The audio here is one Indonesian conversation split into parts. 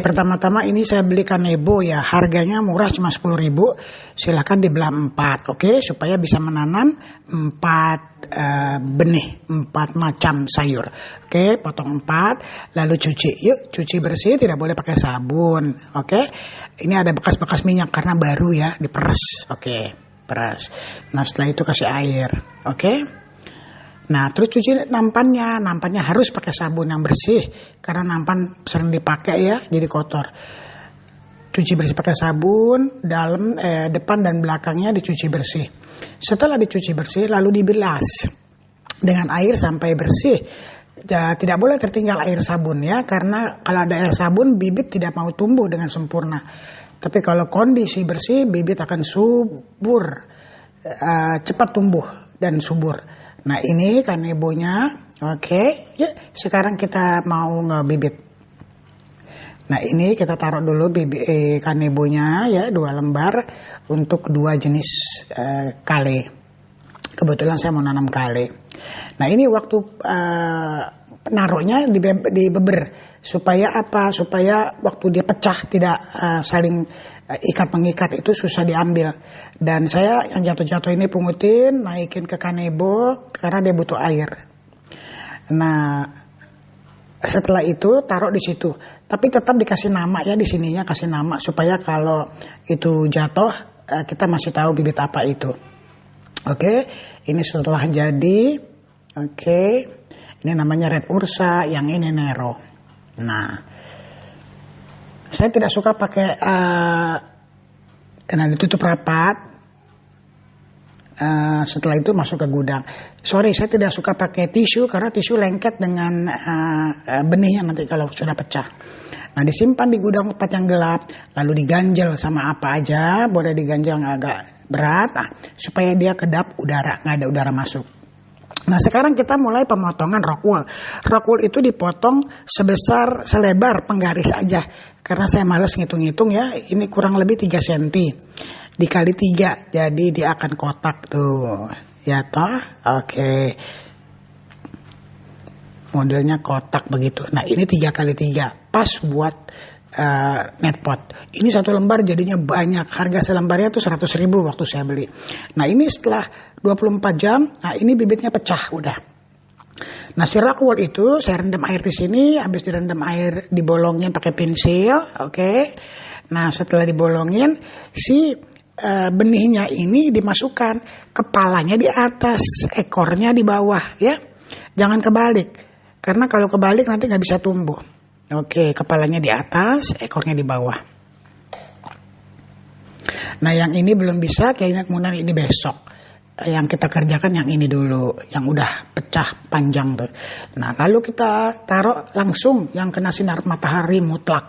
Pertama-tama ini saya beli kanebo ya, harganya murah cuma 10.000, silahkan dibelah 4, oke, supaya bisa menanam 4 benih, 4 macam sayur. Oke, potong 4, lalu cuci, yuk cuci bersih, tidak boleh pakai sabun, oke. Ini ada bekas-bekas minyak karena baru ya, diperes, oke, peras. Nah setelah itu kasih air, oke. Nah terus cuci nampannya harus pakai sabun yang bersih karena nampan sering dipakai ya jadi kotor. Cuci bersih pakai sabun, depan dan belakangnya dicuci bersih. Setelah dicuci bersih lalu dibilas dengan air sampai bersih. Tidak boleh tertinggal air sabun ya, karena kalau ada air sabun bibit tidak mau tumbuh dengan sempurna. Tapi kalau kondisi bersih bibit akan subur, cepat tumbuh dan subur. Nah ini kanebonya, oke. Ya, sekarang kita mau ngebibit. Nah ini kita taruh dulu kanebonya ya, 2 lembar untuk 2 jenis kale. Kebetulan saya mau nanam kale. Nah ini waktu naruhnya di beber supaya apa? Supaya waktu dia pecah tidak saling ikat mengikat, itu susah diambil. Dan saya yang jatuh-jatuh ini pungutin, naikin ke kanebo karena dia butuh air. Nah setelah itu taruh di situ, tapi tetap dikasih nama ya, di sininya kasih nama supaya kalau itu jatuh kita masih tahu bibit apa itu. Oke, ini setelah jadi, oke, ini namanya Red Ursa, yang ini Nero. Nah, saya tidak suka pakai karena ditutup rapat. Setelah itu masuk ke gudang. Sorry, saya tidak suka pakai tisu karena tisu lengket dengan benihnya nanti kalau sudah pecah. Nah, disimpan di gudang tempat yang gelap, lalu diganjel sama apa aja, boleh diganjel agak berat, supaya dia kedap udara, nggak ada udara masuk. Nah sekarang kita mulai pemotongan rockwool. Rockwool itu dipotong selebar penggaris aja. Karena saya males ngitung-ngitung ya, ini kurang lebih 3 cm. Dikali 3, jadi dia akan kotak tuh. Ya toh, oke. Modelnya kotak begitu. Nah ini 3 kali 3, pas buat net pot. Ini 1 lembar jadinya banyak. Harga selembarnya tuh 100.000 waktu saya beli. Nah ini setelah 24 jam, nah ini bibitnya pecah udah. Nah si rockwool itu saya rendam air di sini, habis direndam air dibolongin pakai pensil, oke. Nah setelah dibolongin si benihnya ini dimasukkan, kepalanya di atas, ekornya di bawah ya. Jangan kebalik, karena kalau kebalik nanti nggak bisa tumbuh. Oke, kepalanya di atas, ekornya di bawah. Nah yang ini belum bisa, kayaknya kemudian ini besok. Yang kita kerjakan yang ini dulu, yang udah pecah panjang tuh. Nah lalu kita taruh langsung yang kena sinar matahari mutlak.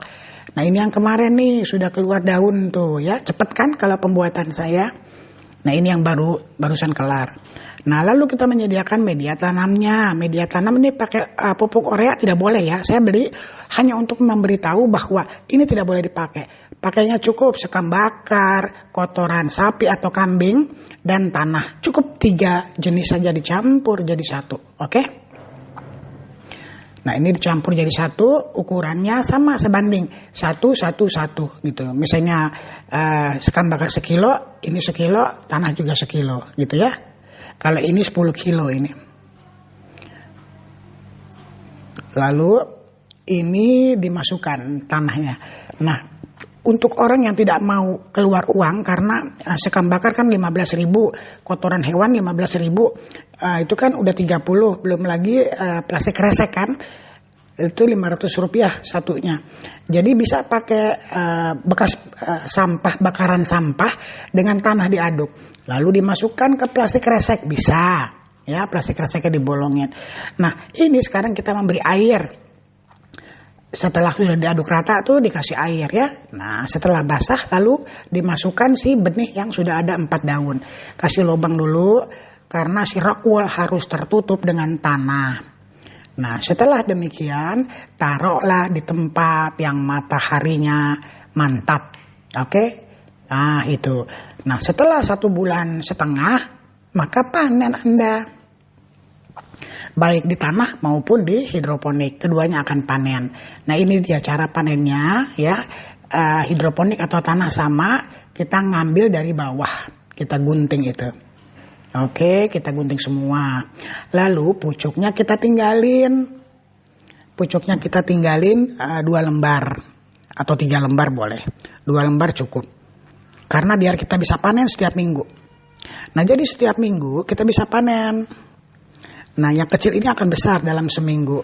Nah ini yang kemarin nih sudah keluar daun tuh ya, cepet kan kalau pembuatan saya. Nah ini yang barusan kelar. Nah lalu kita menyediakan media tanamnya. Media tanam ini pakai pupuk urea tidak boleh ya. Saya beli hanya untuk memberitahu bahwa ini tidak boleh dipakai. Pakainya cukup sekam bakar, kotoran sapi atau kambing, dan tanah. Cukup 3 jenis saja dicampur jadi satu. Oke? Nah ini dicampur jadi satu, ukurannya sama sebanding 1, 1, 1 gitu. Misalnya sekam bakar 1 kilo, ini 1 kilo, tanah juga 1 kilo gitu ya. Kalau ini 10 kilo ini. Lalu ini dimasukkan tanahnya. Nah untuk orang yang tidak mau keluar uang karena sekam bakar kan 15.000, kotoran hewan 15.000, itu kan udah 30, belum lagi plastik kresek kan, itu 500 rupiah satunya. Jadi bisa pakai bekas sampah, bakaran sampah dengan tanah diaduk, lalu dimasukkan ke plastik kresek bisa, ya plastik kreseknya dibolongin. Nah ini sekarang kita memberi air. Setelah sudah diaduk rata tuh dikasih air ya. Nah setelah basah lalu dimasukkan si benih yang sudah ada 4 daun. Kasih lubang dulu karena si rockwool harus tertutup dengan tanah. Nah setelah demikian taruhlah di tempat yang mataharinya mantap. Oke? Nah itu. Nah setelah 1,5 bulan maka panen Anda. baik di tanah maupun di hidroponik, keduanya akan panen. Nah ini dia cara panennya ya. Hidroponik atau tanah sama, kita ngambil dari bawah, kita gunting itu. Oke, kita gunting semua. Lalu pucuknya kita tinggalin. Pucuknya kita tinggalin 2 lembar atau 3 lembar boleh. 2 lembar cukup. Karena biar kita bisa panen setiap minggu. Nah jadi setiap minggu kita bisa panen. Nah yang kecil ini akan besar dalam seminggu.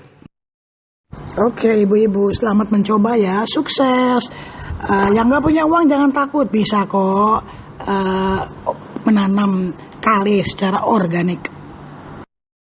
Oke ibu-ibu, selamat mencoba ya, sukses. Yang gak punya uang jangan takut, bisa kok menanam kale secara organik.